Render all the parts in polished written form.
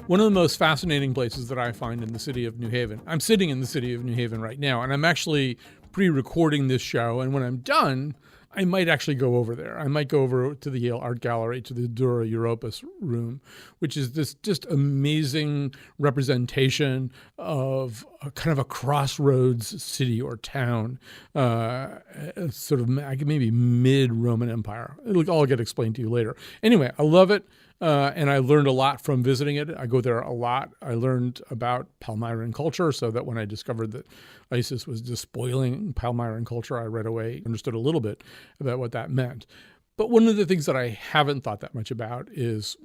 One of the most fascinating places that I find in the city of New Haven, I'm sitting in the city of New Haven right now, and I'm actually pre-recording this show. And when I'm done, I might actually go over there. I might go over to the Yale Art Gallery, to the Dura Europos room, which is this just amazing representation of a kind of a crossroads city or town, sort of maybe mid-Roman Empire. It'll all get explained to you later. Anyway, I love it. And I learned a lot from visiting it. I go there a lot. I learned about Palmyran culture, so that when I discovered that ISIS was despoiling Palmyran culture, I right away understood a little bit about what that meant. But one of the things that I haven't thought that much about is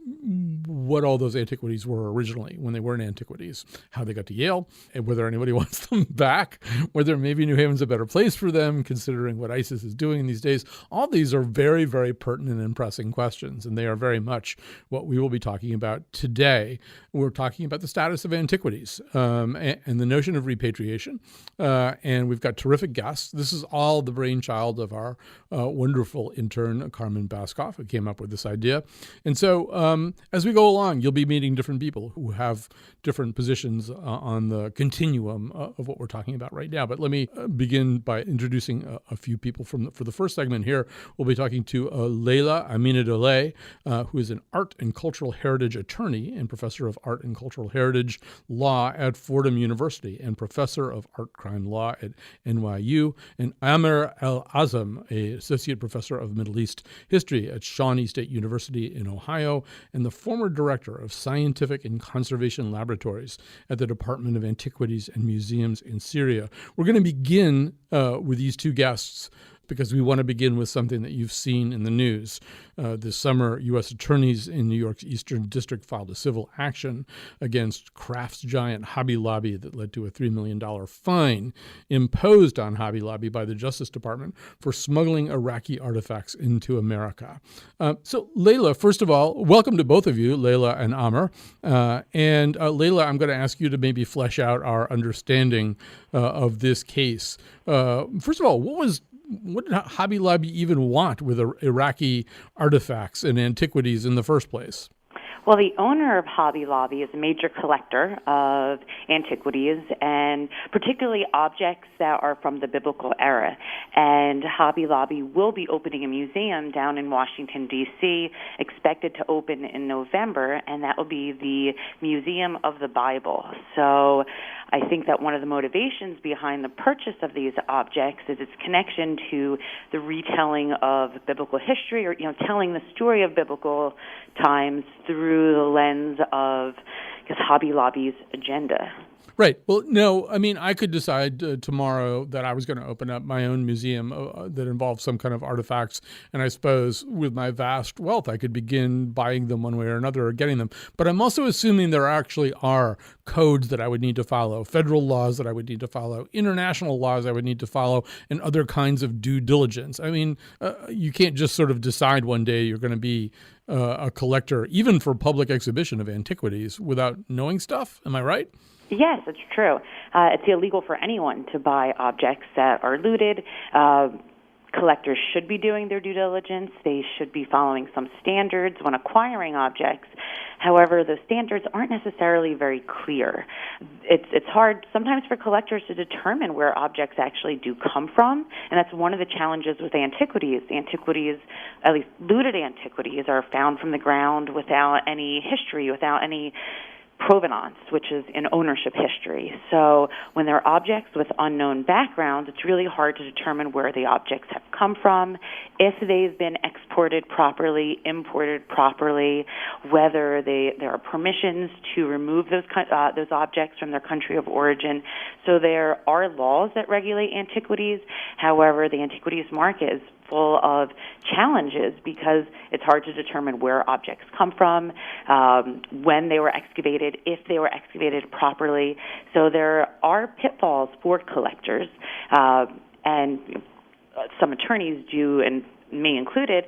what all those antiquities were originally when they weren't antiquities, how they got to Yale, and whether anybody wants them back, whether maybe New Haven's a better place for them, considering what ISIS is doing these days. All these are very, very pertinent and pressing questions, and they are very much what we will be talking about today. We're talking about the status of antiquities and the notion of repatriation, and we've got terrific guests. This is all the brainchild of our wonderful intern, Carmen Baskoff, who came up with this idea. And so as we go along, you'll be meeting different people who have different positions on the continuum of what we're talking about right now. But let me begin by introducing a few people for the first segment here. We'll be talking to Leila Aminadoleh, who is an art and cultural heritage attorney and professor of art and cultural heritage law at Fordham University and professor of art crime law at NYU, and Amer El-Azam, an associate professor of Middle East history at Shawnee State University in Ohio, and the former director of scientific and conservation laboratories at the Department of Antiquities and Museums in Syria. We're going to begin with these two guests because we want to begin with something that you've seen in the news. This summer, U.S. attorneys in New York's Eastern District filed a civil action against crafts giant Hobby Lobby that led to a $3 million fine imposed on Hobby Lobby by the Justice Department for smuggling Iraqi artifacts into America. So, Leila, first of all, welcome to both of you, Leila and Amer. And Leila, I'm going to ask you to maybe flesh out our understanding of this case. First of all, what did Hobby Lobby even want with Iraqi artifacts and antiquities in the first place? Well, the owner of Hobby Lobby is a major collector of antiquities, and particularly objects that are from the biblical era. And Hobby Lobby will be opening a museum down in Washington, D.C., expected to open in November, and that will be the Museum of the Bible. So I think that one of the motivations behind the purchase of these objects is its connection to the retelling of biblical history, or telling the story of biblical times through the lens of Hobby Lobby's agenda. Right. Well, no, I mean, I could decide tomorrow that I was going to open up my own museum that involves some kind of artifacts. And I suppose with my vast wealth, I could begin buying them one way or another or getting them. But I'm also assuming there actually are codes that I would need to follow, federal laws that I would need to follow, international laws I would need to follow, and other kinds of due diligence. I mean, you can't just sort of decide one day you're going to be a collector, even for public exhibition of antiquities, without knowing stuff. Am I right? Yes, it's true. It's illegal for anyone to buy objects that are looted. Collectors should be doing their due diligence. They should be following some standards when acquiring objects. However, those standards aren't necessarily very clear. It's hard sometimes for collectors to determine where objects actually do come from, and that's one of the challenges with antiquities. Antiquities, at least looted antiquities, are found from the ground without any history, without any provenance, which is in ownership history. So when there are objects with unknown backgrounds, it's really hard to determine where the objects have come from, if they've been exported properly, imported properly, whether there are permissions to remove those objects from their country of origin. So there are laws that regulate antiquities. However, the antiquities market is full of challenges because it's hard to determine where objects come from, when they were excavated, if they were excavated properly. So there are pitfalls for collectors, and some attorneys do, and me included,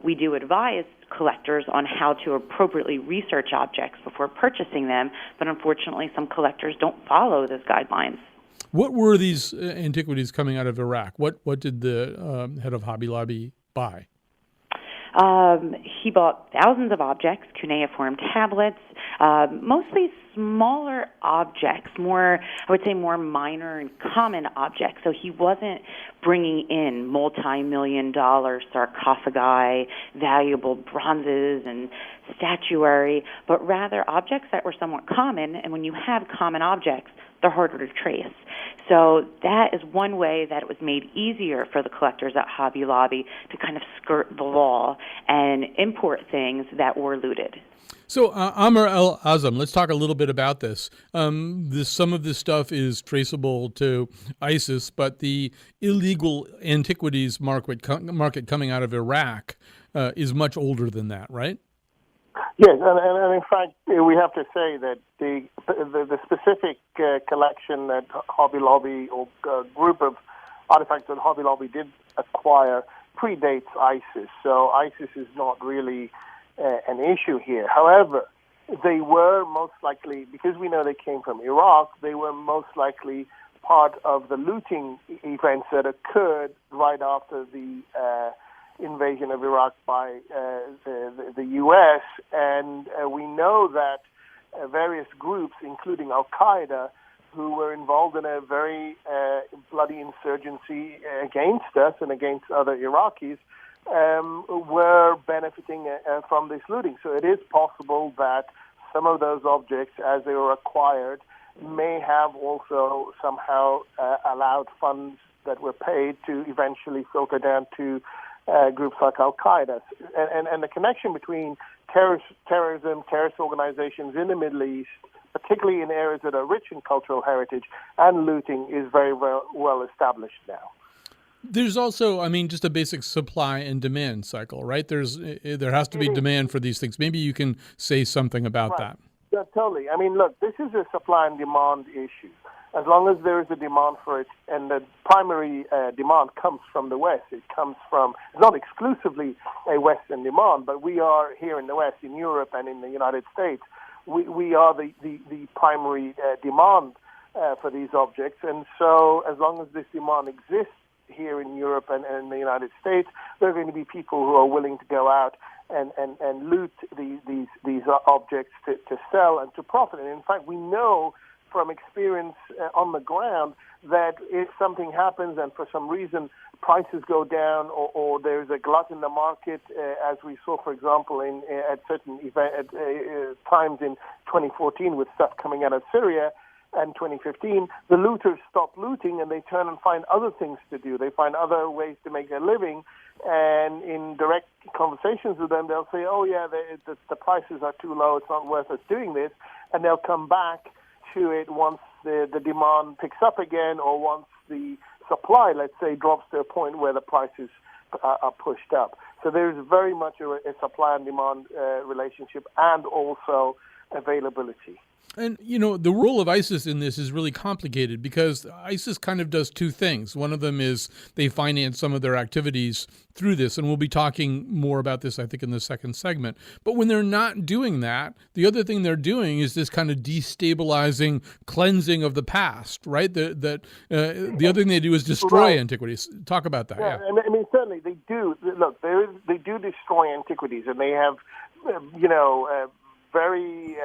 we do advise collectors on how to appropriately research objects before purchasing them, but unfortunately some collectors don't follow those guidelines. What were these antiquities coming out of Iraq? What did the head of Hobby Lobby buy? He bought thousands of objects, cuneiform tablets, mostly smaller objects, I would say more minor and common objects. So he wasn't bringing in multi-million-dollar sarcophagi, valuable bronzes and statuary, but rather objects that were somewhat common. And when you have common objects, they're harder to trace. So that is one way that it was made easier for the collectors at Hobby Lobby to kind of skirt the law and import things that were looted. So, Amr al-Azam, let's talk a little bit about this. Some of this stuff is traceable to ISIS, but the illegal antiquities market coming out of Iraq is much older than that, right? Yes, and in fact, we have to say that the specific collection that Hobby Lobby or group of artifacts that Hobby Lobby did acquire predates ISIS, so ISIS is not really an issue here. However, they were most likely, because we know they came from Iraq, they were most likely part of the looting events that occurred right after the invasion of Iraq by the U.S., and we know that various groups, including Al-Qaeda, who were involved in a very bloody insurgency against us and against other Iraqis, were benefiting from this looting. So it is possible that some of those objects, as they were acquired, may have also somehow allowed funds that were paid to eventually filter down to groups like Al-Qaeda. And the connection between terrorism, terrorist organizations in the Middle East, particularly in areas that are rich in cultural heritage, and looting is very well established now. There's also, just a basic supply and demand cycle, right? There has to be demand for these things. Maybe you can say something about that. Yeah, totally. Look, this is a supply and demand issue. As long as there is a demand for it, and the primary demand comes from the West, it's not exclusively a Western demand, but we are here in the West, in Europe and in the United States, we are the primary demand for these objects. And so as long as this demand exists here in Europe and in the United States, there are going to be people who are willing to go out and loot these objects to sell and to profit. And in fact, we know from experience on the ground that if something happens and for some reason prices go down or there's a glut in the market, as we saw, for example, at certain times in 2014 with stuff coming out of Syria, and 2015, the looters stop looting and they turn and find other things to do. They find other ways to make their living, and in direct conversations with them, they'll say, oh yeah, the prices are too low, it's not worth us doing this, and they'll come back to it once the demand picks up again, or once the supply, let's say, drops to a point where the prices are pushed up. So there's very much a supply and demand relationship, and also availability. And, the role of ISIS in this is really complicated because ISIS kind of does two things. One of them is they finance some of their activities through this, and we'll be talking more about this, I think, in the second segment. But when they're not doing that, the other thing they're doing is this kind of destabilizing cleansing of the past, right? The other thing they do is destroy antiquities. Talk about that. Yeah. Certainly they do. Look, they do destroy antiquities, and they have, very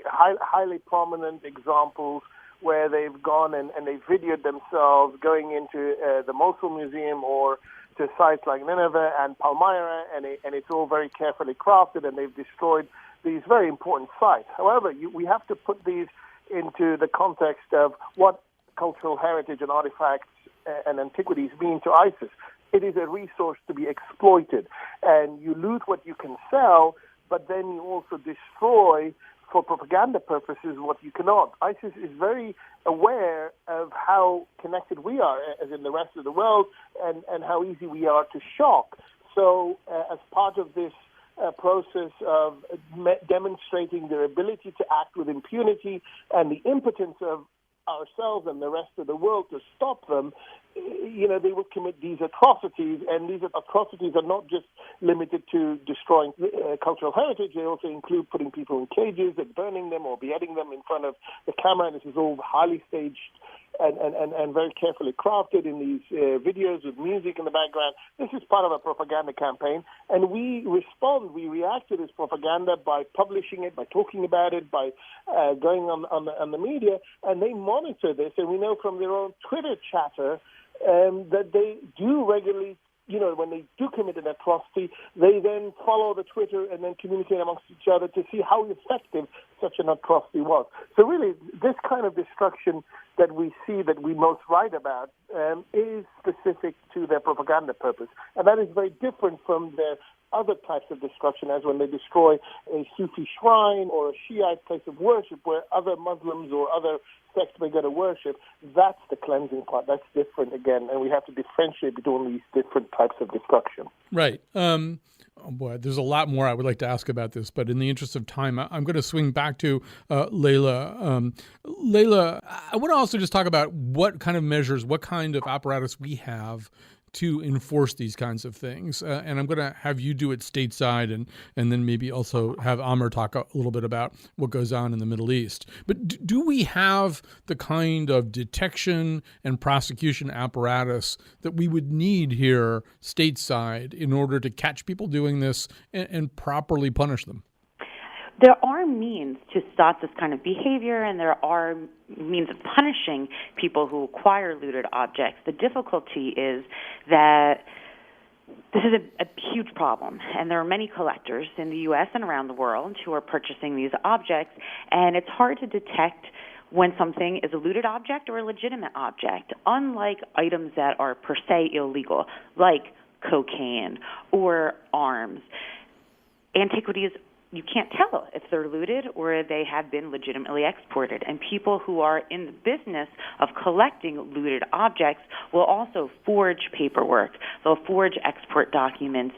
highly prominent examples where they've gone and they've videoed themselves going into the Mosul Museum or to sites like Nineveh and Palmyra, and it's all very carefully crafted, and they've destroyed these very important sites. However, we have to put these into the context of what cultural heritage and artifacts and antiquities mean to ISIS. It is a resource to be exploited, and you loot what you can sell, but then you also destroy for propaganda purposes what you cannot. ISIS is very aware of how connected we are, as in the rest of the world, and how easy we are to shock. So as part of this process of demonstrating their ability to act with impunity and the impotence of ourselves and the rest of the world to stop them, they will commit these atrocities, and these atrocities are not just limited to destroying cultural heritage. They also include putting people in cages and burning them or beheading them in front of the camera. This is all highly staged and very carefully crafted in these videos with music in the background. This is part of a propaganda campaign, and we react to this propaganda by publishing it, by talking about it, by going on the media, and they monitor this, and we know from their own Twitter chatter that they do regularly, when they do commit an atrocity, they then follow the Twitter and then communicate amongst each other to see how effective such an atrocity was. So really, this kind of destruction that we see, that we most write about, is specific to their propaganda purpose. And that is very different from their other types of destruction, as when they destroy a Sufi shrine or a Shiite place of worship where other Muslims or other sects may go to worship. That's the cleansing part. That's different again, and we have to differentiate between these different types of destruction. Right. Oh boy, there's a lot more I would like to ask about this, but in the interest of time, I'm going to swing back to Layla. Layla, I want to also just talk about what kind of measures, what kind of apparatus we have to enforce these kinds of things. And I'm going to have you do it stateside and then maybe also have Amr talk a little bit about what goes on in the Middle East. But do we have the kind of detection and prosecution apparatus that we would need here stateside in order to catch people doing this and properly punish them? There are means to stop this kind of behavior, and there are means of punishing people who acquire looted objects. The difficulty is that this is a huge problem, and there are many collectors in the U.S. and around the world who are purchasing these objects, and it's hard to detect when something is a looted object or a legitimate object, unlike items that are per se illegal, like cocaine or arms. Antiquities, you can't tell if they're looted or they have been legitimately exported. And people who are in the business of collecting looted objects will also forge paperwork. They'll forge export documents,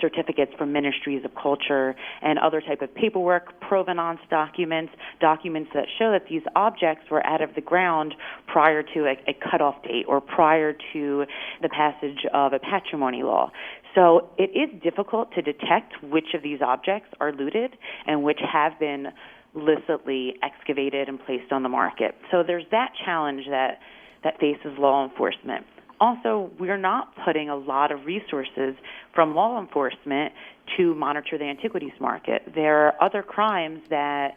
certificates from ministries of culture, and other type of paperwork, provenance documents, documents that show that these objects were out of the ground prior to a cutoff date or prior to the passage of a patrimony law. So it is difficult to detect which of these objects are looted and which have been illicitly excavated and placed on the market. So there's that challenge that faces law enforcement. Also, we're not putting a lot of resources from law enforcement to monitor the antiquities market. There are other crimes that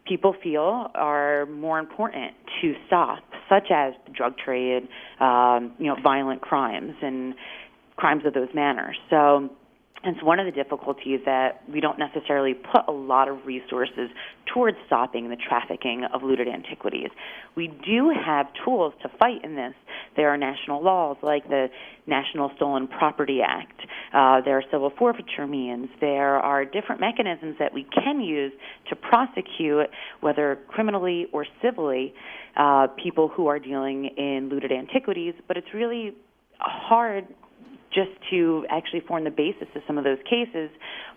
people feel are more important to stop, such as the drug trade, violent crimes, and crimes of those manners. So it's one of the difficulties that we don't necessarily put a lot of resources towards stopping the trafficking of looted antiquities. We do have tools to fight in this. There are national laws like the National Stolen Property Act. There are civil forfeiture means. There are different mechanisms that we can use to prosecute, whether criminally or civilly, people who are dealing in looted antiquities. But it's really hard just to actually form the basis of some of those cases,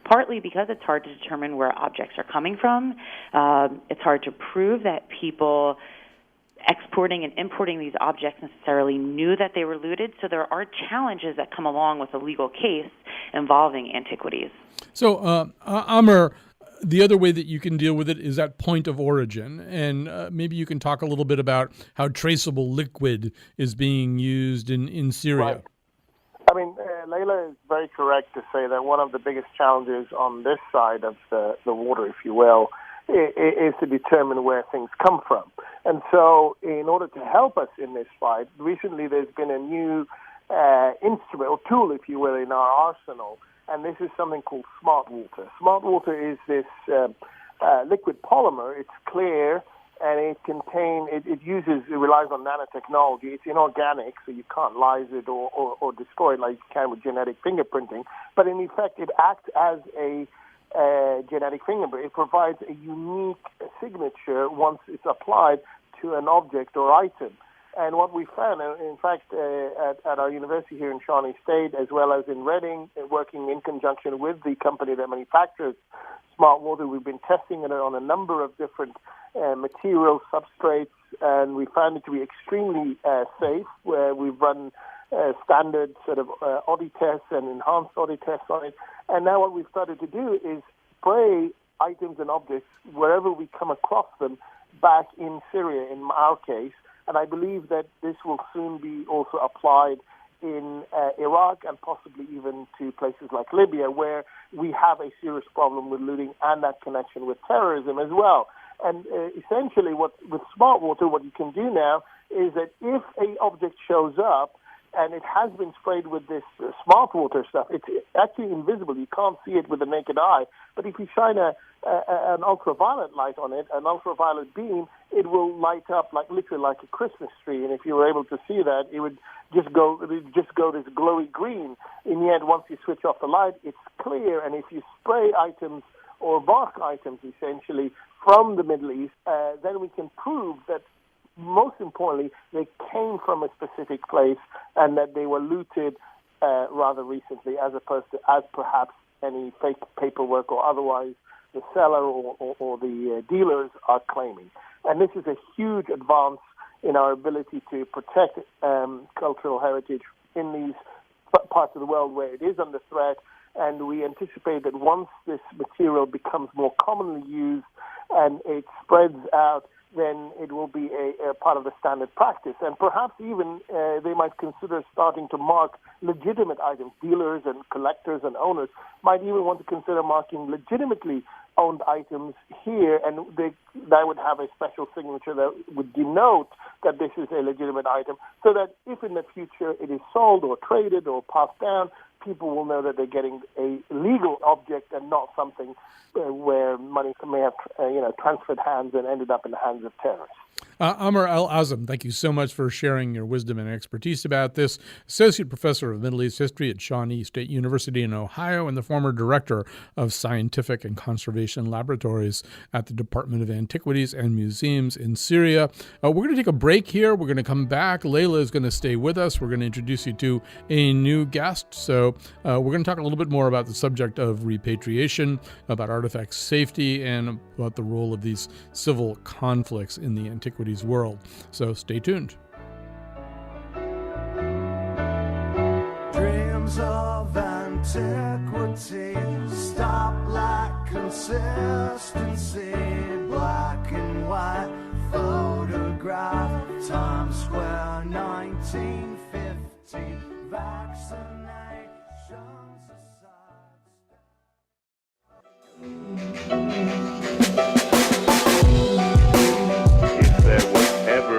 partly because it's hard to determine where objects are coming from. It's hard to prove that people exporting and importing these objects necessarily knew that they were looted. So there are challenges that come along with a legal case involving antiquities. So, Amr, the other way that you can deal with it is at point of origin. And maybe you can talk a little bit about how traceable liquid is being used in Syria. Right. I mean, Layla is very correct to say that one of the biggest challenges on this side of the water, if you will, is to determine where things come from. And so in order to help us in this fight, recently there's been a new instrument or tool, if you will, in our arsenal, and this is something called smart water. Smart water is this liquid polymer. It's clear, and it relies on nanotechnology. It's inorganic, so you can't lyse it or destroy it like you can with genetic fingerprinting. But in effect, it acts as a genetic fingerprint. It provides a unique signature once it's applied to an object or item. And what we found, in fact, at our university here in Shawnee State, as well as in Reading, working in conjunction with the company that manufactures smart water, we've been testing it on a number of different materials, substrates, and we found it to be extremely safe. Where we've run standard sort of Audi tests and enhanced Audi tests on it. And now what we've started to do is spray items and objects wherever we come across them back in Syria, in our case, And I believe that this will soon be also applied in Iraq and possibly even to places like Libya, where we have a serious problem with looting and that connection with terrorism as well. And essentially, with smart water, what you can do now is that if an object shows up and it has been sprayed with this smart water stuff, it's actually invisible. You can't see it with the naked eye. But if you shine an ultraviolet light on it, an ultraviolet beam, it will light up literally like a Christmas tree. And if you were able to see that, it would just go this glowy green. In the end, once you switch off the light, it's clear. And if you spray items or mark items, essentially, from the Middle East, then we can prove that, most importantly, they came from a specific place and that they were looted rather recently, as opposed to as perhaps any fake paperwork or otherwise the seller or the dealers are claiming. And this is a huge advance in our ability to protect cultural heritage in these parts of the world where it is under threat. And we anticipate that once this material becomes more commonly used and it spreads out, then it will be a part of the standard practice. And perhaps even they might consider starting to mark legitimate items. Dealers and collectors and owners might even want to consider marking legitimately owned items here, and that would have a special signature that would denote that this is a legitimate item, so that if in the future it is sold or traded or passed down, people will know that they're getting a legal object and not something where money may have transferred hands and ended up in the hands of terrorists. Amr Al-Azam, thank you so much for sharing your wisdom and expertise about this. Associate Professor of Middle East History at Shawnee State University in Ohio and the former Director of Scientific and Conservation Laboratories at the Department of Antiquities and Museums in Syria. We're going to take a break here. We're going to come back. Layla is going to stay with us. We're going to introduce you to a new guest. So we're going to talk a little bit more about the subject of repatriation, about artifact safety, and about the role of these civil conflicts in the antiquities world. So stay tuned. Dreams of antiquity, stoplight consistency, black and white photograph, Times Square 1950, vaccinations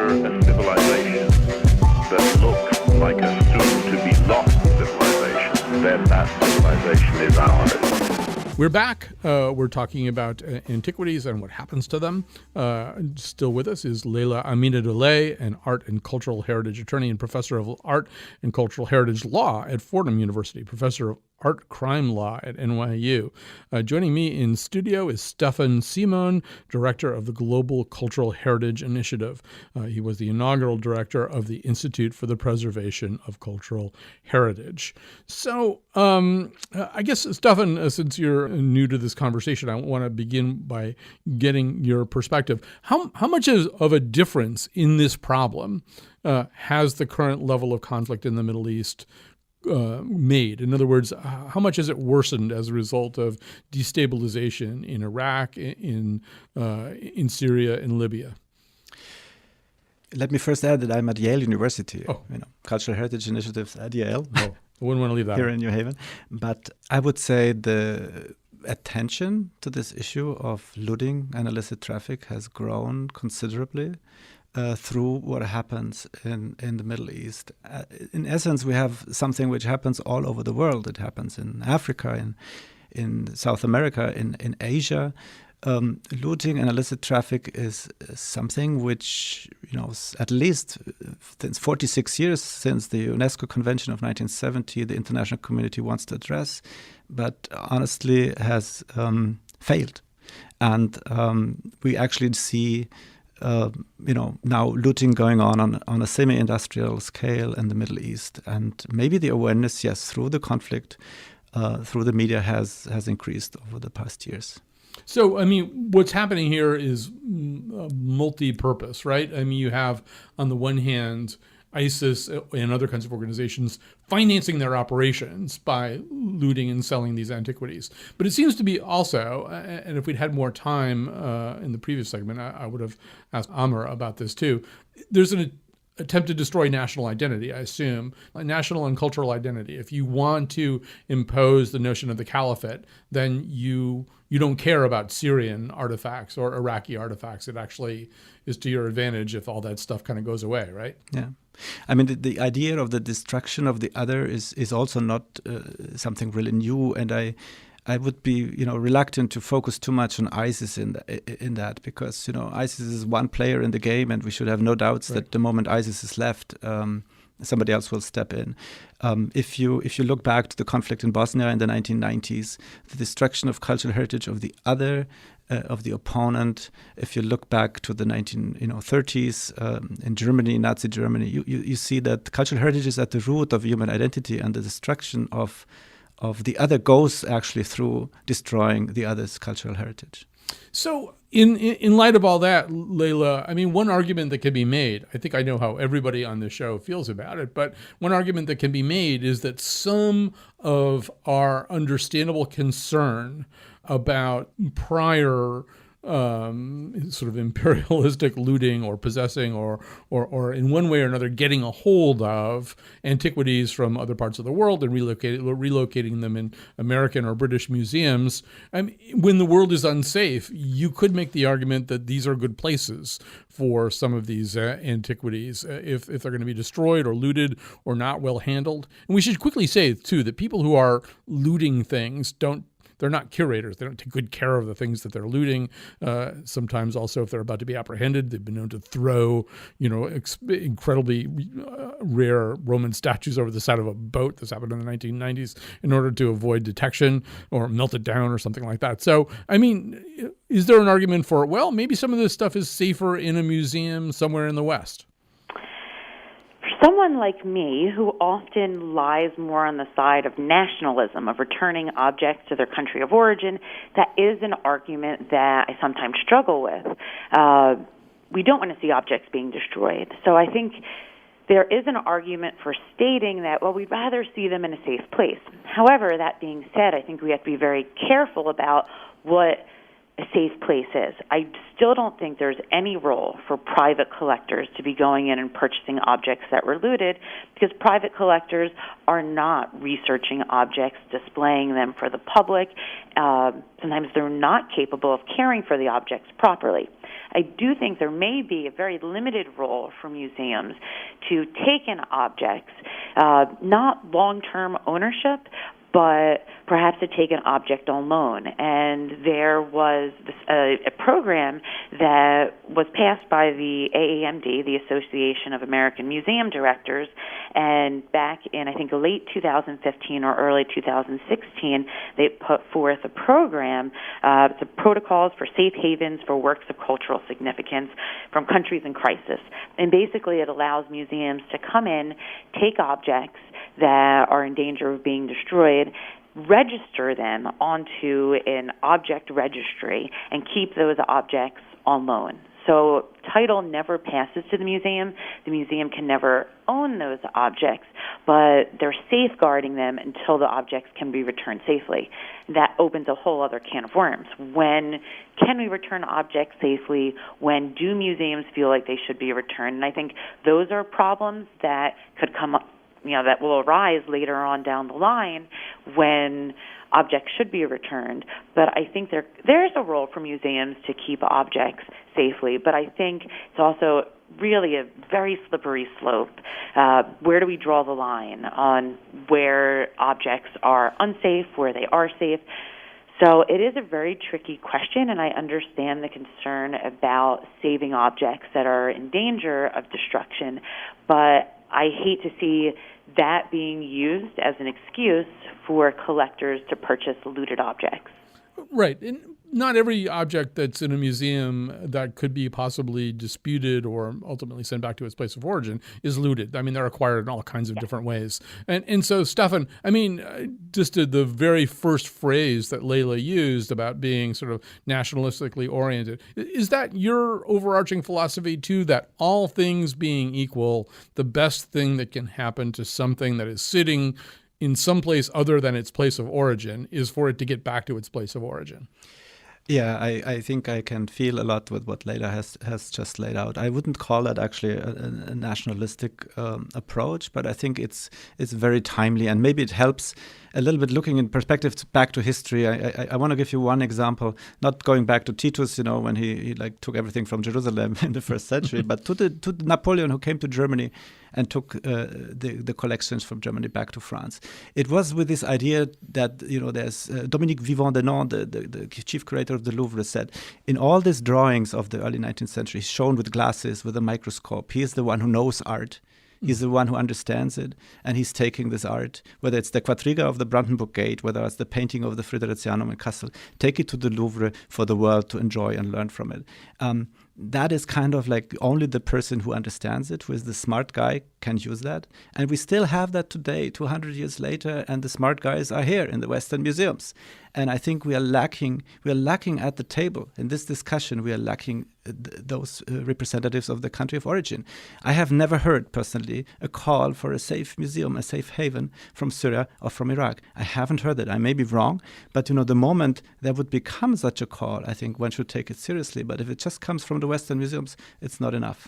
a civilization that looks like a soon-to-be-lost civilization, then that civilization is ours. We're back. We're talking about antiquities and what happens to them. Still with us is Layla Aminatullah, an art and cultural heritage attorney and professor of art and cultural heritage law at Fordham University, professor of art crime law at NYU. Joining me in studio is Stefan Simon, director of the Global Cultural Heritage Initiative. He was the inaugural director of the Institute for the Preservation of Cultural Heritage. So I guess, Stefan, since you're new to this conversation, I want to begin by getting your perspective. How much of a difference in this problem has the current level of conflict in the Middle East made? In other words, how much has it worsened as a result of destabilization in Iraq, in Syria, in Libya? Let me first add that I'm at Yale University. Oh. Cultural Heritage Initiatives at Yale. Oh, I wouldn't want to leave that here out. in New Haven. But I would say the attention to this issue of looting and illicit traffic has grown considerably through what happens in the Middle East. In essence, we have something which happens all over the world. It happens in Africa, in South America, in Asia. Looting and illicit traffic is something which, at least since 46 years since the UNESCO Convention of 1970, the international community wants to address, but honestly has failed. And we actually see now looting going on a semi-industrial scale in the Middle East. And maybe the awareness, yes, through the conflict, through the media has increased over the past years. So, what's happening here is multi-purpose, right? You have, on the one hand, ISIS and other kinds of organizations financing their operations by looting and selling these antiquities. But it seems to be also, and if we'd had more time in the previous segment, I would have asked Amr about this too, there's an attempt to destroy national identity, I assume, like national and cultural identity. If you want to impose the notion of the caliphate, then you don't care about Syrian artifacts or Iraqi artifacts. It actually is to your advantage if all that stuff kind of goes away, right? Yeah. I mean, the idea of the destruction of the other is also not something really new, and I would be, reluctant to focus too much on ISIS in that, because, ISIS is one player in the game, and we should have no doubts that the moment ISIS is left, somebody else will step in. If you look back to the conflict in Bosnia in the 1990s, the destruction of cultural heritage of the other, of the opponent. If you look back to the 1930s in Germany, Nazi Germany, you see that cultural heritage is at the root of human identity, and the destruction of the other goes actually through destroying the other's cultural heritage. So in light of all that, Leila, I mean, one argument that can be made, I think I know how everybody on the show feels about it, but one argument that can be made is that some of our understandable concern about prior sort of imperialistic looting or possessing or in one way or another getting a hold of antiquities from other parts of the world and relocating them in American or British museums. I mean, when the world is unsafe, you could make the argument that these are good places for some of these antiquities if they're going to be destroyed or looted or not well handled. And we should quickly say, too, that people who are looting things they're not curators. They don't take good care of the things that they're looting. Sometimes also, if they're about to be apprehended, they've been known to throw, incredibly rare Roman statues over the side of a boat. This happened in the 1990s in order to avoid detection or melt it down or something like that. So, I mean, is there an argument for, well, maybe some of this stuff is safer in a museum somewhere in the West? Someone like me, who often lies more on the side of nationalism, of returning objects to their country of origin, that is an argument that I sometimes struggle with. We don't want to see objects being destroyed. So I think there is an argument for stating that, well, we'd rather see them in a safe place. However, that being said, I think we have to be very careful about what a safe place is. I still don't think there's any role for private collectors to be going in and purchasing objects that were looted, because private collectors are not researching objects, displaying them for the public. Sometimes they're not capable of caring for the objects properly. I do think there may be a very limited role for museums to take in objects, not long-term ownership, but perhaps to take an object on loan. And there was a program that was passed by the AAMD, the Association of American Museum Directors, and back in, I think, late 2015 or early 2016, they put forth a program, the Protocols for Safe Havens for Works of Cultural Significance from Countries in Crisis. And basically it allows museums to come in, take objects that are in danger of being destroyed, register them onto an object registry, and keep those objects on loan. So title never passes to the museum. The museum can never own those objects, but they're safeguarding them until the objects can be returned safely. That opens a whole other can of worms. When can we return objects safely? When do museums feel like they should be returned? And I think those are problems that could come up, that will arise later on down the line when objects should be returned. But I think there's a role for museums to keep objects safely, but I think it's also really a very slippery slope. Where do we draw the line on where objects are unsafe, where they are safe? So it is a very tricky question, and I understand the concern about saving objects that are in danger of destruction, but I hate to see that being used as an excuse for collectors to purchase looted objects. Right. And not every object that's in a museum that could be possibly disputed or ultimately sent back to its place of origin is looted. I mean, they're acquired in all kinds of different ways. And so, Stefan, I mean, just the very first phrase that Leila used about being sort of nationalistically oriented, is that your overarching philosophy too, that all things being equal, the best thing that can happen to something that is sitting in some place other than its place of origin is for it to get back to its place of origin? Yeah, I think I can feel a lot with what Leila has just laid out. I wouldn't call that actually a nationalistic approach, but I think it's very timely, and maybe it helps a little bit looking in perspective back to history. I want to give you one example, not going back to Titus, when he like took everything from Jerusalem in the first century, but to Napoleon, who came to Germany and took the collections from Germany back to France. It was with this idea that, there's Dominique Vivant de Nantes, the chief curator of the Louvre, said, in all these drawings of the early 19th century, shown with glasses, with a microscope, he is the one who knows art. He's the one who understands it, and he's taking this art, whether it's the Quadriga of the Brandenburg Gate, whether it's the painting of the Fridericianum in Kassel, take it to the Louvre for the world to enjoy and learn from it. That is kind of like only the person who understands it, who is the smart guy, can use that. And we still have that today, 200 years later, and the smart guys are here in the Western museums. And I think we are lacking at the table. In this discussion, we are lacking those representatives of the country of origin. I have never heard, personally, a call for a safe museum, a safe haven from Syria or from Iraq. I haven't heard it. I may be wrong, but the moment there would become such a call, I think one should take it seriously. But if it just comes from the Western museums, it's not enough.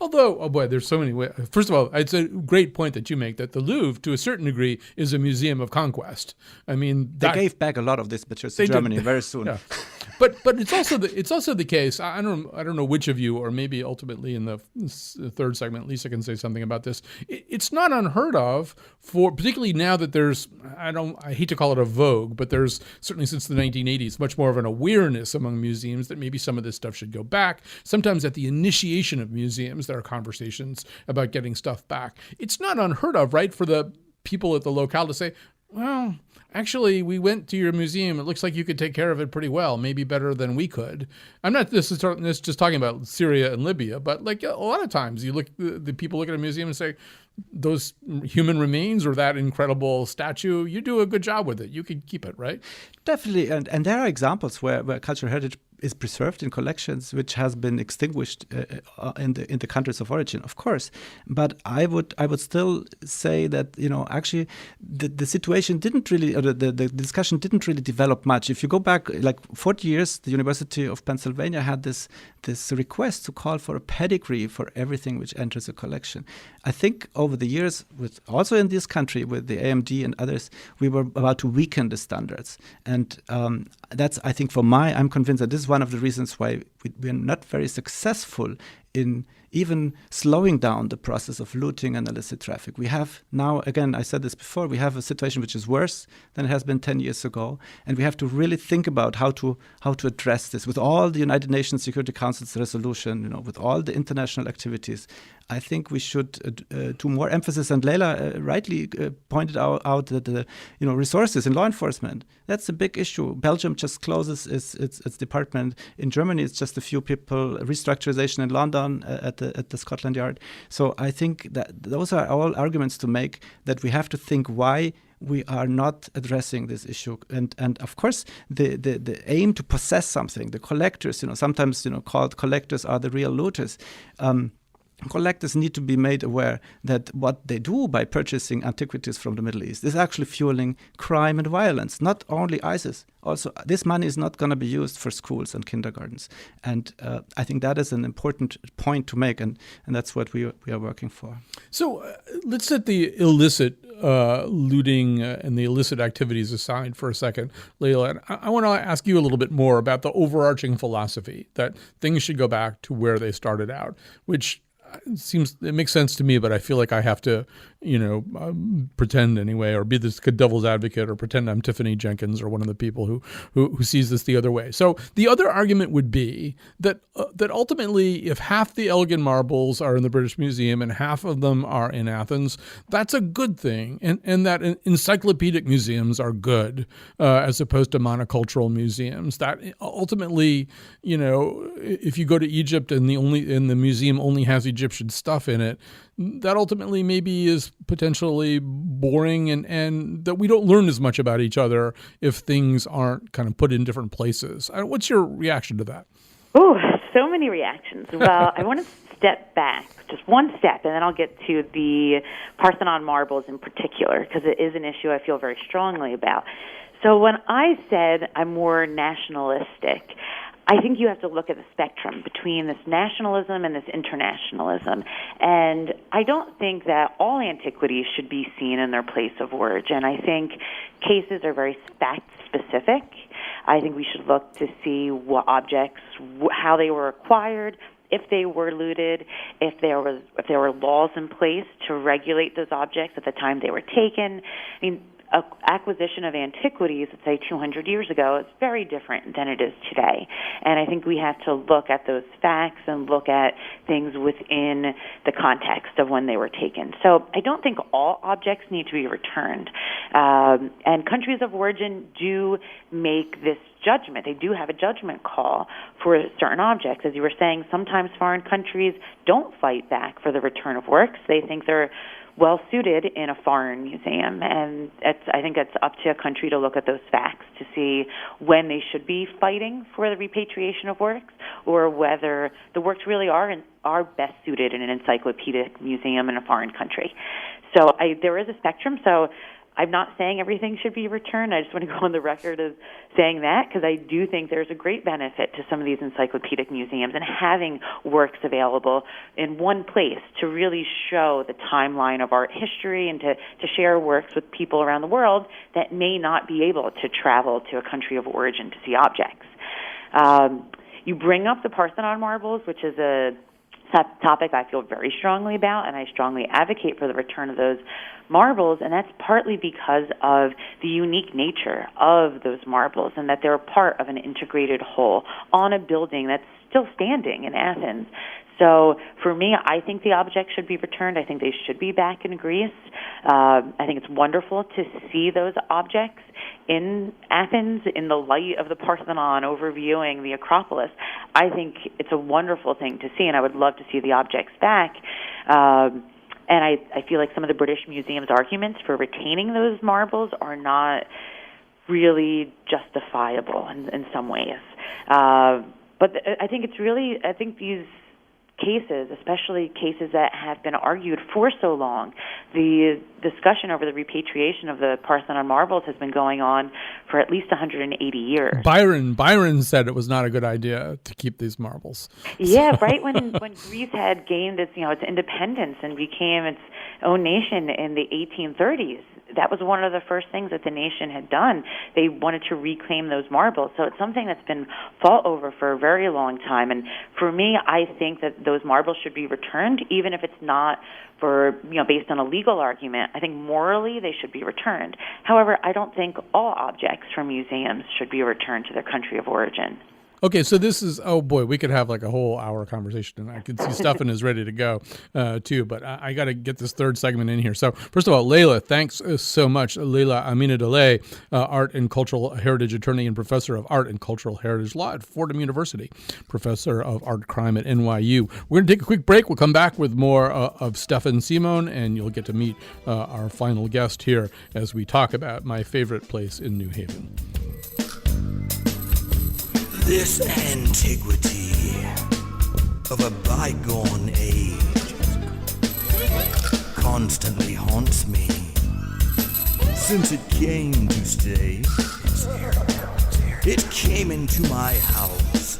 Although, oh boy, there's so many ways. First of all, it's a great point that you make that the Louvre, to a certain degree, is a museum of conquest. I mean, they gave back a lot of this material to Germany very soon. Yeah. But it's also the case. I don't know which of you, or maybe ultimately in the third segment, Lisa can say something about this. It's not unheard of for, particularly now that there's, I hate to call it a vogue, but there's certainly since the 1980s much more of an awareness among museums that maybe some of this stuff should go back. Sometimes at the initiation of museums, there are conversations about getting stuff back. It's not unheard of, right, for the people at the locale to say, well, actually, we went to your museum. It looks like you could take care of it pretty well, maybe better than we could. I'm not just talking about Syria and Libya, but like a lot of times the people look at a museum and say, those human remains or that incredible statue, you do a good job with it. You can keep it, right? Definitely. And there are examples where cultural heritage is preserved in collections which has been extinguished in the countries of origin, of course. But I would still say that actually the situation didn't really, or the discussion didn't really develop much. If you go back like 40 years, the University of Pennsylvania had this request to call for a pedigree for everything which enters a collection. I think over the years, also in this country with the AMD and others, we were about to weaken the standards, and that's, I think, I'm convinced that this is one of the reasons why we're not very successful in even slowing down the process of looting and illicit traffic. We have now, again, I said this before, we have a situation which is worse than it has been 10 years ago, and we have to really think about how to address this with all the United Nations Security Council's resolution, with all the international activities. I think we should do more emphasis, and Leila rightly pointed out that the resources in law enforcement, that's a big issue. Belgium just closes its department. In Germany, it's just a few people. Restructurization in London at the Scotland Yard. So I think that those are all arguments to make that we have to think why we are not addressing this issue. And of course, the aim to possess something, the collectors, sometimes called collectors are the real looters. Collectors need to be made aware that what they do by purchasing antiquities from the Middle East is actually fueling crime and violence, not only ISIS. Also, this money is not going to be used for schools and kindergartens. And I think that is an important point to make, and that's what we are working for. So let's set the illicit looting and the illicit activities aside for a second, Leila. I want to ask you a little bit more about the overarching philosophy that things should go back to where they started out, which it makes sense to me, but I feel like I have to, pretend anyway, or be this devil's advocate, or pretend I'm Tiffany Jenkins or one of the people who sees this the other way. So the other argument would be that ultimately, if half the Elgin marbles are in the British Museum and half of them are in Athens, that's a good thing, and that encyclopedic museums are good as opposed to monocultural museums. That ultimately, if you go to Egypt and the museum only has Egyptian stuff in it, that ultimately maybe is potentially boring, and that we don't learn as much about each other if things aren't kind of put in different places. What's your reaction to that? Oh, so many reactions. Well, I want to step back, just one step, and then I'll get to the Parthenon marbles in particular, because it is an issue I feel very strongly about. So when I said I'm more nationalistic, I think you have to look at the spectrum between this nationalism and this internationalism. And I don't think that all antiquities should be seen in their place of origin. I think cases are very fact-specific. I think we should look to see what objects, how they were acquired, if they were looted, if there were laws in place to regulate those objects at the time they were taken. I mean, acquisition of antiquities, let's say 200 years ago, is very different than it is today. And I think we have to look at those facts and look at things within the context of when they were taken. So I don't think all objects need to be returned. And countries of origin do make this judgment. They do have a judgment call for certain objects. As you were saying, sometimes foreign countries don't fight back for the return of works. They think they're well suited in a foreign museum, and I think it's up to a country to look at those facts to see when they should be fighting for the repatriation of works, or whether the works really are best suited in an encyclopedic museum in a foreign country. So there is a spectrum. So I'm not saying everything should be returned. I just want to go on the record as saying that, because I do think there's a great benefit to some of these encyclopedic museums and having works available in one place to really show the timeline of art history and to share works with people around the world that may not be able to travel to a country of origin to see objects. You bring up the Parthenon marbles, which is a topic I feel very strongly about, and I strongly advocate for the return of those marbles, and that's partly because of the unique nature of those marbles and that they're part of an integrated whole on a building that's still standing in Athens. So for me, I think the objects should be returned. I think they should be back in Greece. I think it's wonderful to see those objects in Athens in the light of the Parthenon overviewing the Acropolis. I think it's a wonderful thing to see, and I would love to see the objects back. And I feel like some of the British Museum's arguments for retaining those marbles are not really justifiable in some ways. But I think these cases, especially cases that have been argued for so long, the discussion over the repatriation of the Parthenon marbles has been going on for at least 180 years. Byron said it was not a good idea to keep these marbles. Yeah, right when Greece had gained its independence and became its own nation in the 1830s, that was one of the first things that the nation had done. They wanted to reclaim those marbles. So it's something that's been fought over for a very long time. And for me, I think that those marbles should be returned, even if it's not for, based on a legal argument. I think morally they should be returned. However, I don't think all objects from museums should be returned to their country of origin. Okay, so this is, oh boy, we could have like a whole hour conversation, and I can see Stefan is ready to go too, but I got to get this third segment in here. So first of all, Leila, thanks so much. Leila Aminadaleh, Art and Cultural Heritage Attorney and Professor of Art and Cultural Heritage Law at Fordham University, Professor of Art Crime at NYU. We're going to take a quick break. We'll come back with more of Stefan Simon, and you'll get to meet our final guest here as we talk about my favorite place in New Haven. This antiquity of a bygone age constantly haunts me since it came to stay. It came into my house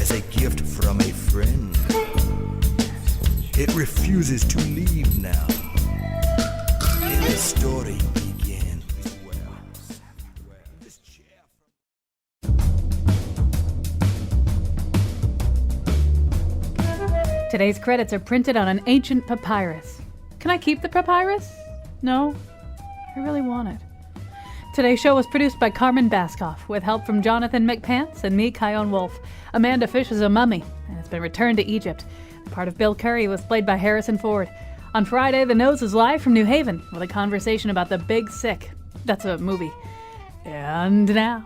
as a gift from a friend. It refuses to leave now, and the story begins. Today's credits are printed on an ancient papyrus. Can I keep the papyrus? No, I really want it. Today's show was produced by Carmen Baskoff with help from Jonathan McPants and me, Kyone Wolfe. Amanda Fish is a mummy and has been returned to Egypt. The part of Bill Curry was played by Harrison Ford. On Friday, The Nose is live from New Haven with a conversation about The Big Sick. That's a movie. And now,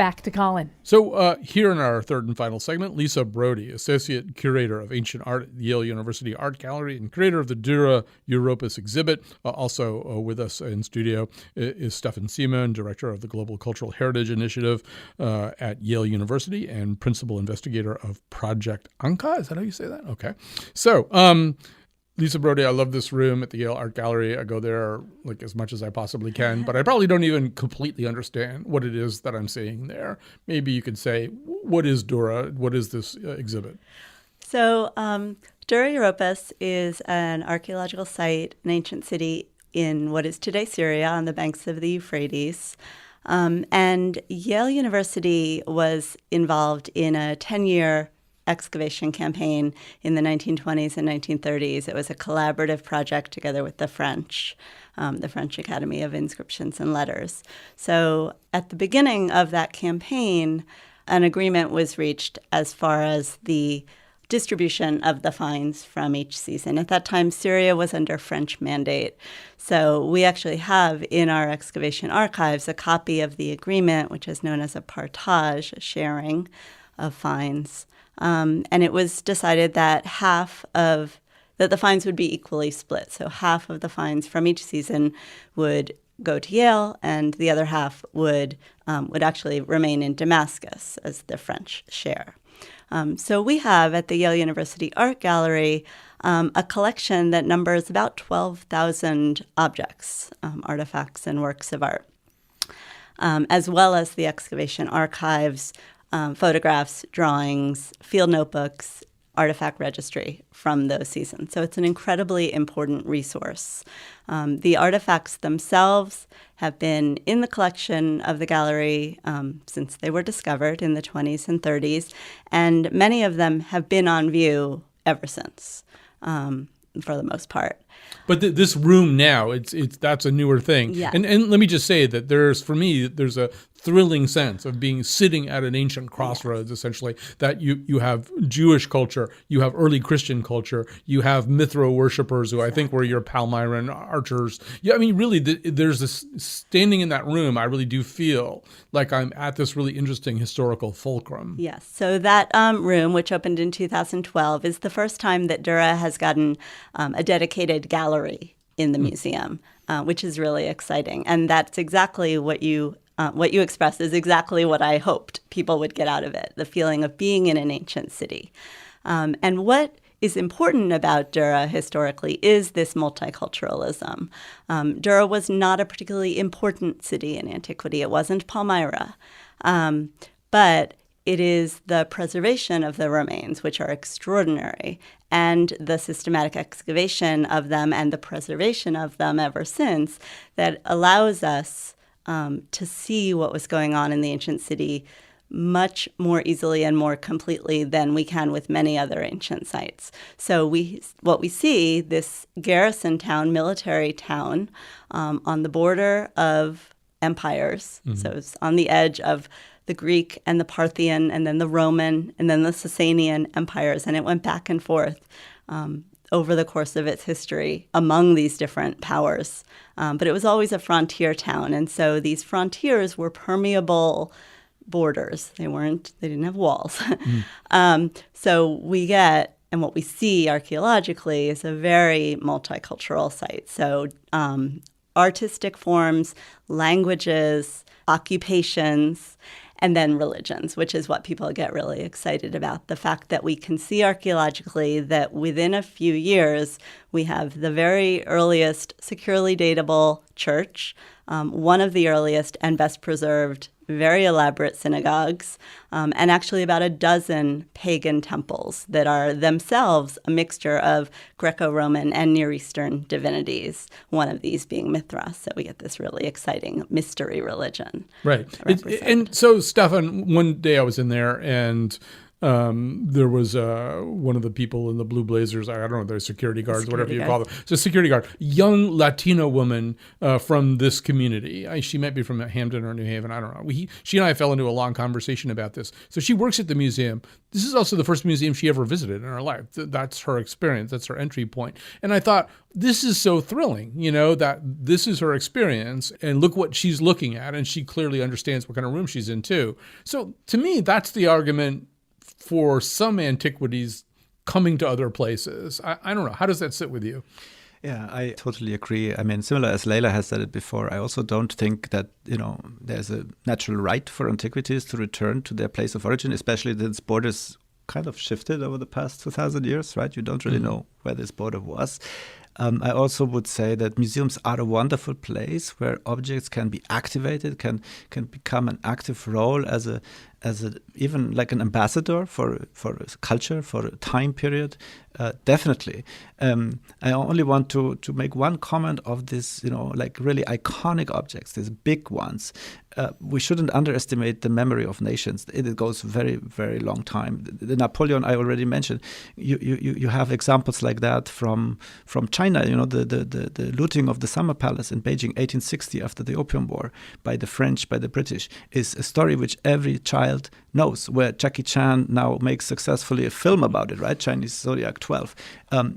back to Colin. So here in our third and final segment, Lisa Brody, Associate Curator of Ancient Art at the Yale University Art Gallery and creator of the Dura Europus exhibit. Also with us in studio is Stefan Simon, Director of the Global Cultural Heritage Initiative at Yale University and Principal Investigator of Project Anka. Is that how you say that? Okay. So Lisa Brody, I love this room at the Yale Art Gallery. I go there like as much as I possibly can, but I probably don't even completely understand what it is that I'm seeing there. Maybe you could say, what is Dura? What is this exhibit? So Dura Europus is an archaeological site, an ancient city in what is today Syria on the banks of the Euphrates. And Yale University was involved in a 10-year excavation campaign in the 1920s and 1930s. It was a collaborative project together with the French Academy of Inscriptions and Letters. So at the beginning of that campaign, an agreement was reached as far as the distribution of the finds from each season. At that time, Syria was under French mandate. So we actually have in our excavation archives a copy of the agreement, which is known as a partage, a sharing of finds. And it was decided that the fines would be equally split. So half of the fines from each season would go to Yale, and the other half would actually remain in Damascus as the French share. So we have at the Yale University Art Gallery a collection that numbers about 12,000 objects, artifacts, and works of art, as well as the excavation archives, photographs, drawings, field notebooks, artifact registry from those seasons. So it's an incredibly important resource. The artifacts themselves have been in the collection of the gallery since they were discovered in the 20s and 30s, and many of them have been on view ever since, for the most part. But this room now, that's a newer thing. Yeah. And let me just say that there's a thrilling sense of being sitting at an ancient crossroads, essentially, that you have Jewish culture, you have early Christian culture, you have Mithra worshipers who I think were your Palmyran archers. Yeah, I mean, really, there's this standing in that room, I really do feel like I'm at this really interesting historical fulcrum. Yes. So that room, which opened in 2012, is the first time that Dura has gotten a dedicated gallery in the museum, which is really exciting. And that's exactly what you expressed is exactly what I hoped people would get out of it, the feeling of being in an ancient city. And what is important about Dura historically is this multiculturalism. Dura was not a particularly important city in antiquity. It wasn't Palmyra. But it is the preservation of the remains, which are extraordinary, and the systematic excavation of them and the preservation of them ever since that allows us to see what was going on in the ancient city much more easily and more completely than we can with many other ancient sites. So what we see, this garrison town, military town, on the border of empires, so it's on the edge of the Greek and the Parthian and then the Roman and then the Sasanian empires, and it went back and forth over the course of its history among these different powers. But it was always a frontier town, and so these frontiers were permeable borders. They didn't have walls. So we get, and what we see archaeologically is a very multicultural site. So artistic forms, languages, occupations, and then religions, which is what people get really excited about. The fact that we can see archaeologically that within a few years, we have the very earliest securely datable church, one of the earliest and best preserved very elaborate synagogues, and actually about a dozen pagan temples that are themselves a mixture of Greco-Roman and Near Eastern divinities, one of these being Mithra. So we get this really exciting mystery religion. Right. And so, Stefan, one day I was in there and There was one of the people in the blue blazers, I don't know, they're security guards, whatever you call them. It's a security guard, young Latino woman from this community. She might be from Hampton or New Haven, I don't know. She and I fell into a long conversation about this. So she works at the museum. This is also the first museum she ever visited in her life. That's her experience. That's her entry point. And I thought, this is so thrilling, that this is her experience, and look what she's looking at, and she clearly understands what kind of room she's in too. So to me, that's the argument for some antiquities coming to other places. I don't know. How does that sit with you? Yeah, I totally agree. I mean, similar as Leila has said it before, I also don't think that, there's a natural right for antiquities to return to their place of origin, especially since borders kind of shifted over the past 2,000 years, right? You don't really know where this border was. I also would say that museums are a wonderful place where objects can be activated, can become an active role as a even like an ambassador for a culture, for a time period. Definitely. I only want to make one comment of this, like really iconic objects, these big ones. We shouldn't underestimate the memory of nations. It goes very, very long time. The Napoleon I already mentioned. You have examples like that from China. The looting of the Summer Palace in Beijing, 1860, after the Opium War, by the French, by the British, is a story which every child knows. Where Jackie Chan now makes successfully a film about it, right? Chinese Zodiac 12.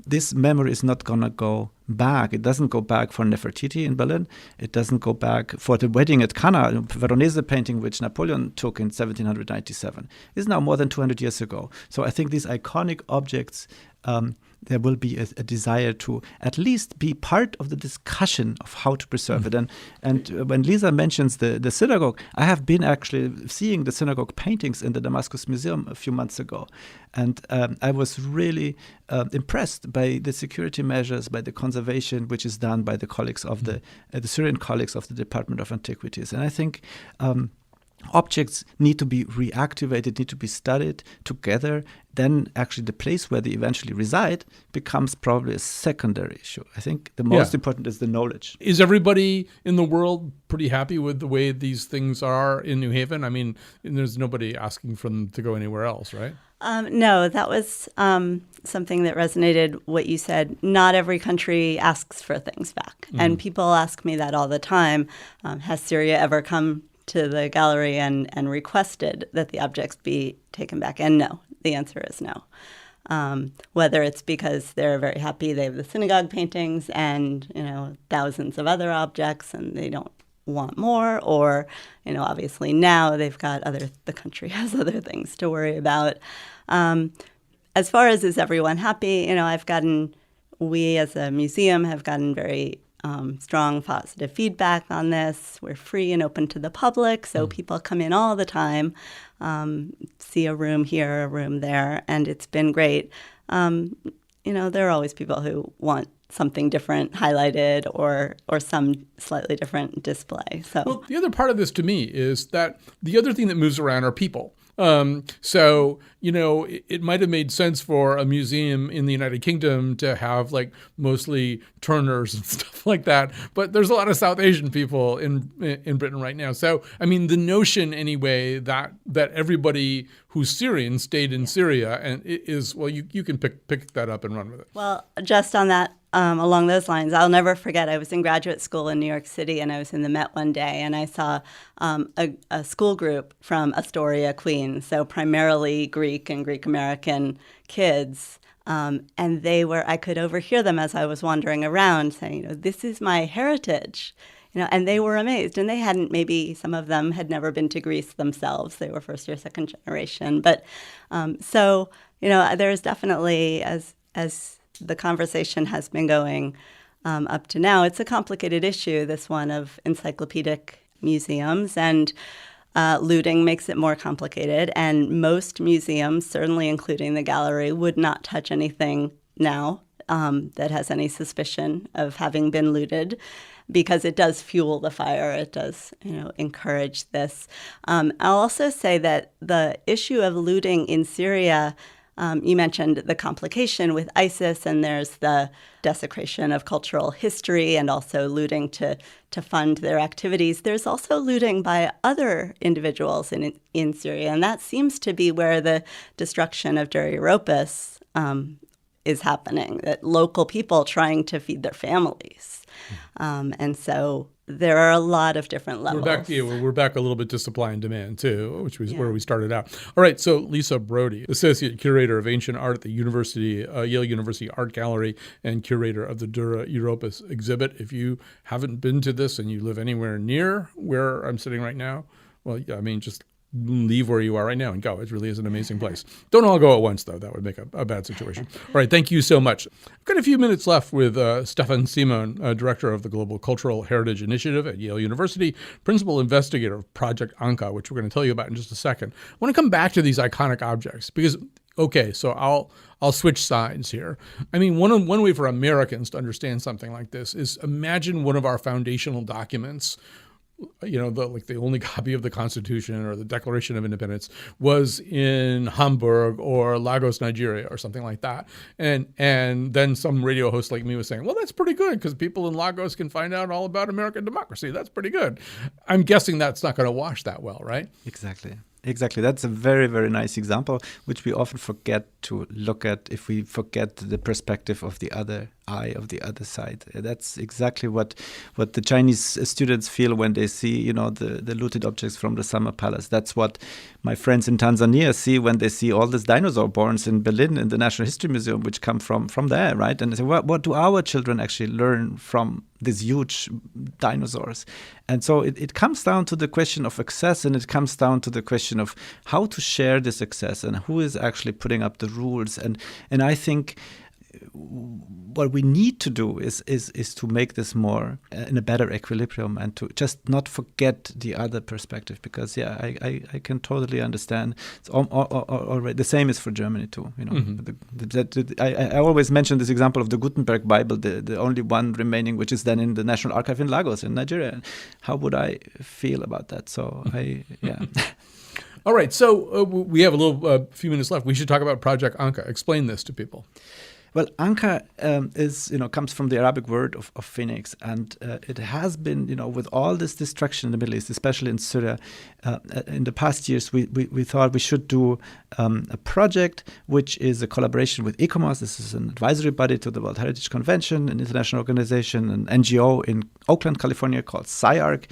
This memory is not gonna go back. It doesn't go back for Nefertiti in Berlin. It doesn't go back for the wedding at Cana, Veronese painting, which Napoleon took in 1797. It's now more than 200 years ago. So I think these iconic objects, there will be a desire to at least be part of the discussion of how to preserve it. And when Lisa mentions the synagogue, I have been actually seeing the synagogue paintings in the Damascus Museum a few months ago. And I was really impressed by the security measures, by the conservation, which is done by the colleagues of the Syrian colleagues of the Department of Antiquities. And I think objects need to be reactivated, need to be studied together. Then actually the place where they eventually reside becomes probably a secondary issue. I think the most important is the knowledge. Is everybody in the world pretty happy with the way these things are in New Haven? I mean, there's nobody asking for them to go anywhere else, right? No, that was something that resonated, what you said. Not every country asks for things back. And people ask me that all the time. Has Syria ever come to the gallery and requested that the objects be taken back? And no, the answer is no. Whether it's because they're very happy they have the synagogue paintings and, thousands of other objects and they don't want more, or, obviously now they've got the country has other things to worry about. As far as is everyone happy, we as a museum have gotten very strong positive feedback on this. We're free and open to the public, so people come in all the time, see a room here, a room there, and it's been great. There are always people who want something different highlighted or some slightly different display. So, well, the other part of this to me is that the other thing that moves around are people. It might have made sense for a museum in the United Kingdom to have like mostly Turners and stuff like that. But there's a lot of South Asian people in Britain right now. So, I mean, the notion anyway that everybody who's Syrian stayed in Syria and is, well, you can pick that up and run with it. Well, just on that, along those lines, I'll never forget, I was in graduate school in New York City and I was in the Met one day and I saw a school group from Astoria, Queens, so primarily Greek and Greek American kids. And I could overhear them as I was wandering around saying, this is my heritage. And they were amazed. And they hadn't, maybe some of them had never been to Greece themselves. They were first or second generation. But there's definitely, as the conversation has been going up to now, it's a complicated issue, this one of encyclopedic museums, and looting makes it more complicated. And most museums, certainly including the gallery, would not touch anything now that has any suspicion of having been looted, because it does fuel the fire. It does, encourage this. I'll also say that the issue of looting in Syria You mentioned the complication with ISIS, and there's the desecration of cultural history and also looting to fund their activities. There's also looting by other individuals in Syria, and that seems to be where the destruction of Dura Europos is happening, that local people trying to feed their families. And so there are a lot of different levels. We're back a little bit to supply and demand, too, which was where we started out. All right, so Lisa Brody, Associate Curator of Ancient Art at the Yale University Art Gallery and Curator of the Dura Europos exhibit. If you haven't been to this and you live anywhere near where I'm sitting right now, well, I mean, just leave where you are right now and go. It really is an amazing place. Don't all go at once, though. That would make a bad situation. All right, thank you so much. I've got a few minutes left with Stefan Simon, Director of the Global Cultural Heritage Initiative at Yale University, Principal Investigator of Project Anka, which we're going to tell you about in just a second. I want to come back to these iconic objects because, okay, so I'll switch sides here. I mean, one way for Americans to understand something like this is imagine one of our foundational documents, you know, the only copy of the Constitution or the Declaration of Independence was in Hamburg or Lagos, Nigeria, or something like that. And then some radio host like me was saying, well, that's pretty good because people in Lagos can find out all about American democracy. That's pretty good. I'm guessing that's not going to wash that well, right? Exactly. That's a very, very nice example, which we often forget to look at if we forget the perspective of the other eye, of the other side. That's exactly what the Chinese students feel when they see, you know, the looted objects from the Summer Palace. That's what my friends in Tanzania see when they see all these dinosaur bones in Berlin in the National History Museum, which come from there, right? And they say, what do our children actually learn from these huge dinosaurs? And so it comes down to the question of access, and it comes down to the question of how to share this access and who is actually putting up the rules. And I think what we need to do is to make this more in a better equilibrium and to just not forget the other perspective, because I can totally understand. It's already the same is for Germany too. You know, Mm-hmm. I always mention this example of the Gutenberg Bible, the only one remaining, which is then in the National Archive in Lagos in Nigeria. How would I feel about that? So All right, so we have a few minutes left. We should talk about Project Anka. Explain this to people. Well, Anka comes from the Arabic word of phoenix, and it has been, with all this destruction in the Middle East, especially in Syria, in the past years, we thought we should do a project which is a collaboration with ICOMOS. This is an advisory body to the World Heritage Convention, an international organization, an NGO in Oakland, California called SciArc,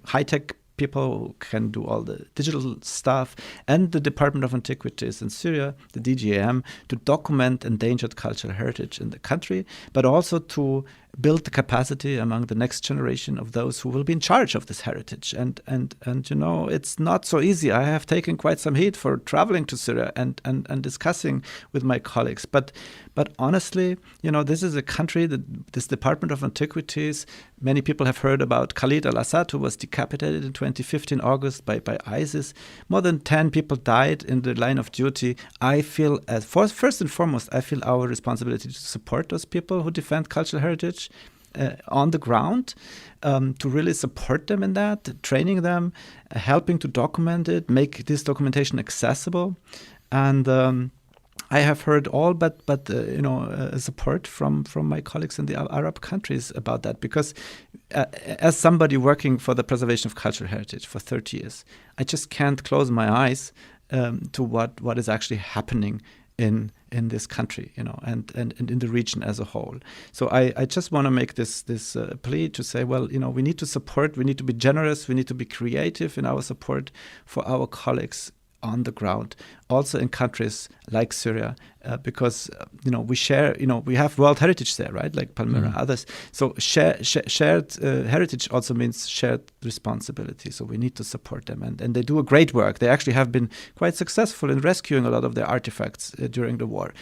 high-tech people who can do all the digital stuff, and the Department of Antiquities in Syria, the DGAM, to document endangered cultural heritage in the country, but also to build the capacity among the next generation of those who will be in charge of this heritage. And it's not so easy. I have taken quite some heat for traveling to Syria and discussing with my colleagues. But honestly, this is a country that this Department of Antiquities, many people have heard about Khalid al-Assad, who was decapitated in 2015 August by ISIS. More than 10 people died in the line of duty. I feel, first and foremost, our responsibility to support those people who defend cultural heritage on the ground, to really support them in that, training them, helping to document it, make this documentation accessible. And I have heard all but support from my colleagues in the Arab countries about that, because as somebody working for the preservation of cultural heritage for 30 years, I just can't close my eyes to what is actually happening in this country, and in the region as a whole. So I just want to make this plea to say, well, we need to support, we need to be generous, we need to be creative in our support for our colleagues on the ground, also in countries like Syria, because we share, we have World Heritage there, right? Like Palmyra, others. So shared heritage also means shared responsibility. So we need to support them, and they do a great work. They actually have been quite successful in rescuing a lot of their artifacts during the war.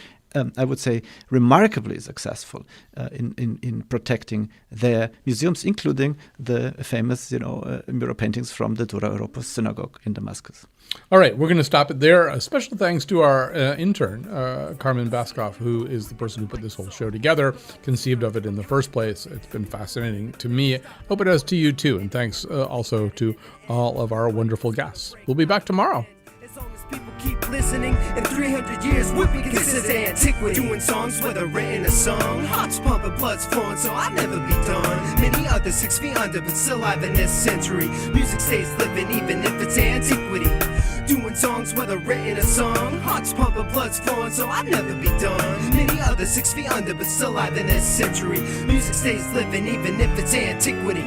I would say remarkably successful in protecting their museums, including the famous, mural paintings from the Dura Europos synagogue in Damascus. All right, we're going to stop it there. A special thanks to our intern, Carmen Baskoff, who is the person who put this whole show together, conceived of it in the first place. It's been fascinating to me. Hope it has to you, too. And thanks also to all of our wonderful guests. We'll be back tomorrow. As long as people keep listening. listening. In 300 years, what we consider antiquity. Doing songs, whether written or sung. Hearts pumping, blood's flowing, so I'll never be done. Many others 6 feet under, but still alive in this century. Music stays living, even if it's antiquity. Doing songs, whether written or sung. Hearts pumping, blood's flowing, so I'll never be done. Many others 6 feet under, but still alive in this century. Music stays living, even if it's antiquity.